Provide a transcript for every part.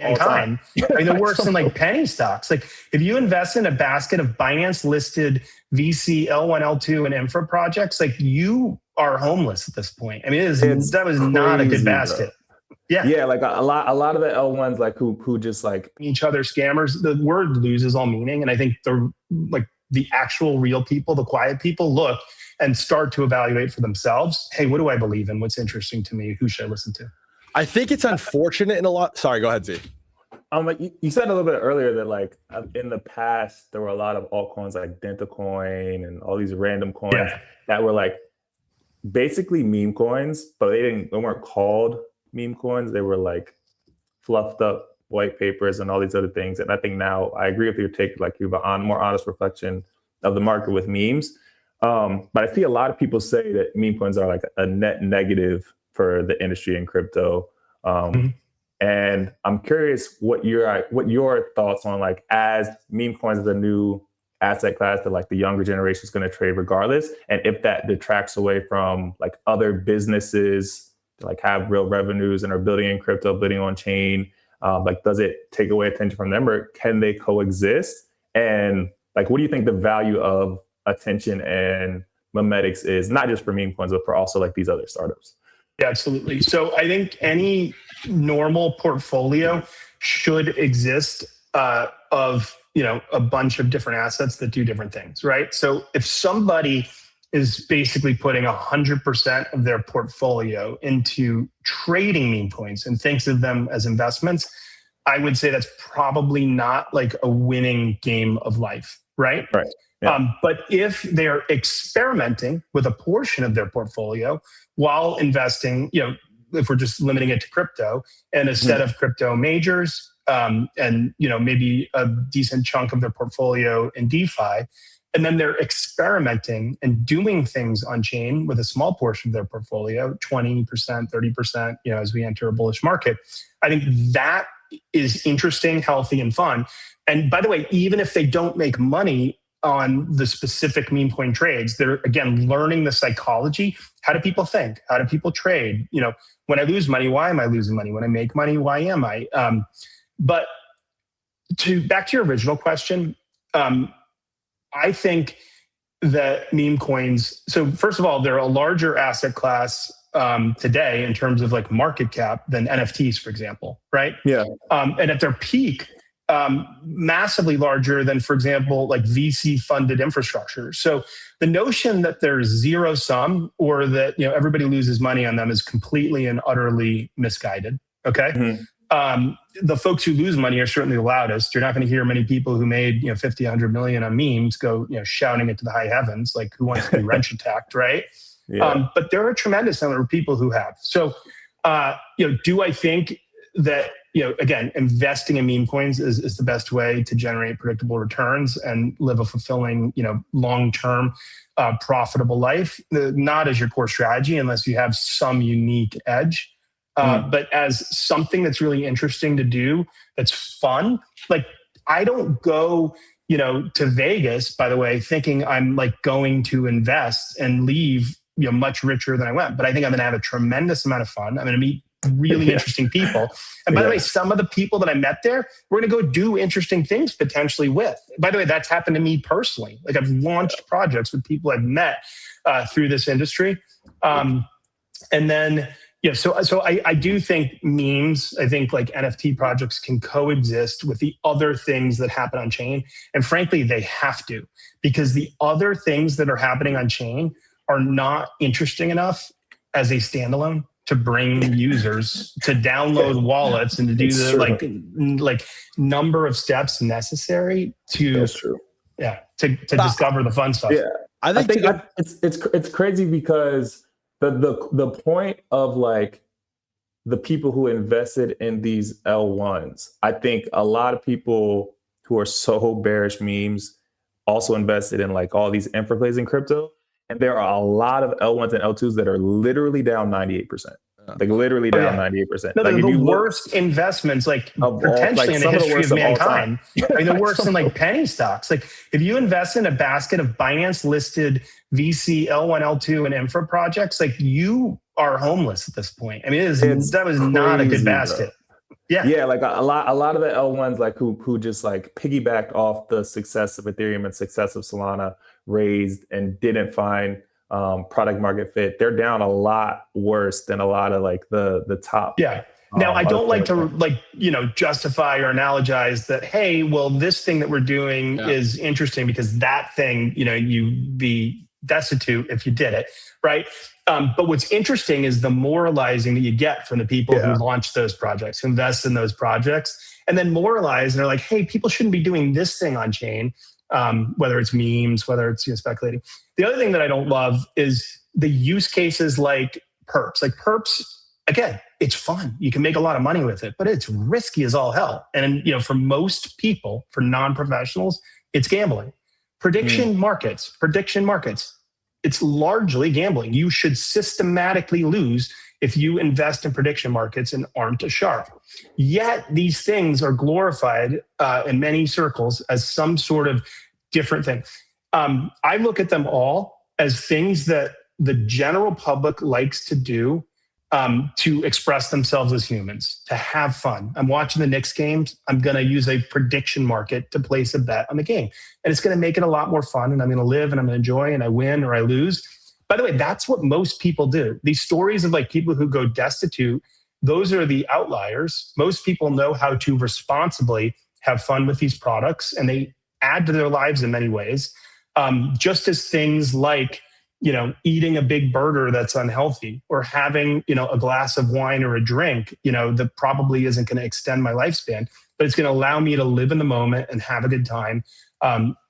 mankind. I mean, they're worse than like penny stocks. Like if you invest in a basket of Binance-listed VC L1, L2, and infra projects, like you are homeless at this point. I mean, that was crazy, not a good basket. Bro. Yeah, like a lot of the L1s, like who just like each other scammers. The word loses all meaning, and I think the actual real people, the quiet people, look and start to evaluate for themselves. Hey, what do I believe in? What's interesting to me? Who should I listen to? I think it's unfortunate in a lot. Sorry, go ahead, Z. Like you said a little bit earlier that like in the past there were a lot of altcoins like Dentacoin and all these random coins that were like basically meme coins, but they weren't called meme coins. They were like fluffed up white papers and all these other things. And I think now I agree with your take, like you have a more honest reflection of the market with memes. But I see a lot of people say that meme coins are like a net negative for the industry in crypto. And I'm curious what your thoughts on like as meme coins is a new asset class that like the younger generation is going to trade regardless, and if that detracts away from like other businesses that like have real revenues and are building in crypto, building on chain, like does it take away attention from them, or can they coexist? And like what do you think the value of attention and memetics is, not just for meme coins but for also like these other startups? Yeah, absolutely. So I think any normal portfolio should exist of a bunch of different assets that do different things, right? So if somebody is basically putting 100% of their portfolio into trading meme coins and thinks of them as investments, I would say that's probably not like a winning game of life, right? Right. Yeah. But if they're experimenting with a portion of their portfolio while investing, if we're just limiting it to crypto and a set of crypto majors, and maybe a decent chunk of their portfolio in DeFi, and then they're experimenting and doing things on chain with a small portion of their portfolio, 20%, 30%, as we enter a bullish market, I think that is interesting, healthy, and fun. And by the way, even if they don't make money on the specific meme coin trades, they're again learning the psychology. How do people think? How do people trade? When I lose money, why am I losing money? When I make money, why am I? But back to your original question, I think that meme coins. So first of all, they're a larger asset class today in terms of like market cap than NFTs, for example, right? Yeah. And at their peak, massively larger than, for example, like VC funded infrastructure. So the notion that there's zero sum or that everybody loses money on them is completely and utterly misguided. Okay. The folks who lose money are certainly the loudest. You're not going to hear many people who made 50, 100 million on memes go shouting it to the high heavens, like who wants to be wrench attacked, right? Yeah. But there are a tremendous number of people who have. So, do I think that again, investing in meme coins is the best way to generate predictable returns and live a fulfilling, long-term, profitable life? Not as your core strategy, unless you have some unique edge. But as something that's really interesting to do, that's fun. Like I don't go, to Vegas, by the way, thinking I'm like going to invest and leave, much richer than I went. But I think I'm going to have a tremendous amount of fun. I'm going to meet really interesting people. And by the way, some of the people that I met there, we're going to go do interesting things potentially with. By the way, that's happened to me personally. Like I've launched projects with people I've met through this industry. And then, so I do think memes, I think like NFT projects can coexist with the other things that happen on chain. And frankly, they have to, because the other things that are happening on chain are not interesting enough as a standalone to bring users to download wallets and to do the like number of steps necessary to discover the fun stuff. Yeah, I think it's crazy because the point of like the people who invested in these L1s, I think a lot of people who are so bearish memes also invested in like all these infra plays in crypto. And there are a lot of L1s and L2s that are literally down 98%. Like literally down 98%. No, like the worst investments, like potentially in the history of mankind. I mean, they're worse than like penny stocks. Like if you invest in a basket of Binance-listed VC L1, L2, and infra projects, like you are homeless at this point. I mean, that was not a good basket. Yeah, like a lot of the L1s, like who just like piggybacked off the success of Ethereum and success of Solana, raised and didn't find product market fit. They're down a lot worse than a lot of like the top. Yeah. Now, I don't like to justify or analogize that, hey, well, this thing that we're doing is interesting because that thing, you'd be destitute if you did it, right? But what's interesting is the moralizing that you get from the people who launch those projects, who invest in those projects, and then moralize, and they're like, hey, people shouldn't be doing this thing on chain, whether it's memes, whether it's speculating. The other thing that I don't love is the use cases like perps. Like perps, again, it's fun. You can make a lot of money with it, but it's risky as all hell. And for most people, for non-professionals, it's gambling. Prediction markets, it's largely gambling. You should systematically lose if you invest in prediction markets and aren't a sharp. Yet these things are glorified in many circles as some sort of different thing. I look at them all as things that the general public likes to do to express themselves as humans, to have fun. I'm watching the Knicks games. I'm going to use a prediction market to place a bet on the game. And it's going to make it a lot more fun. And I'm going to live and I'm going to enjoy and I win or I lose. By the way, that's what most people do. These stories of like people who go destitute, those are the outliers. Most people know how to responsibly have fun with these products and they add to their lives in many ways. Just as things like eating a big burger that's unhealthy or having, a glass of wine or a drink, that probably isn't going to extend my lifespan, but it's going to allow me to live in the moment and have a good time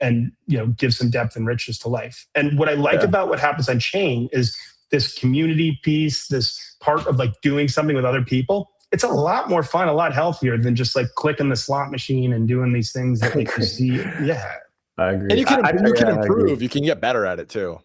and, give some depth and richness to life. And what I like about what happens on chain is this community piece, this part of like doing something with other people. It's a lot more fun, a lot healthier than just like clicking the slot machine and doing these things that like you see. Yeah. I agree. And you can improve. You can get better at it too.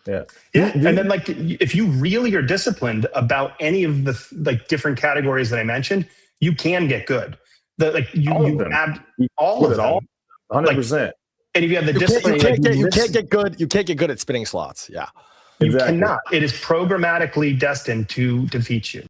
Yeah. And then like, if you really are disciplined about any of the like different categories that I mentioned, you can get good. You add all of them. 100%. And if you have the discipline, you can't get good at spinning slots. Yeah. You cannot. It is programmatically destined to defeat you.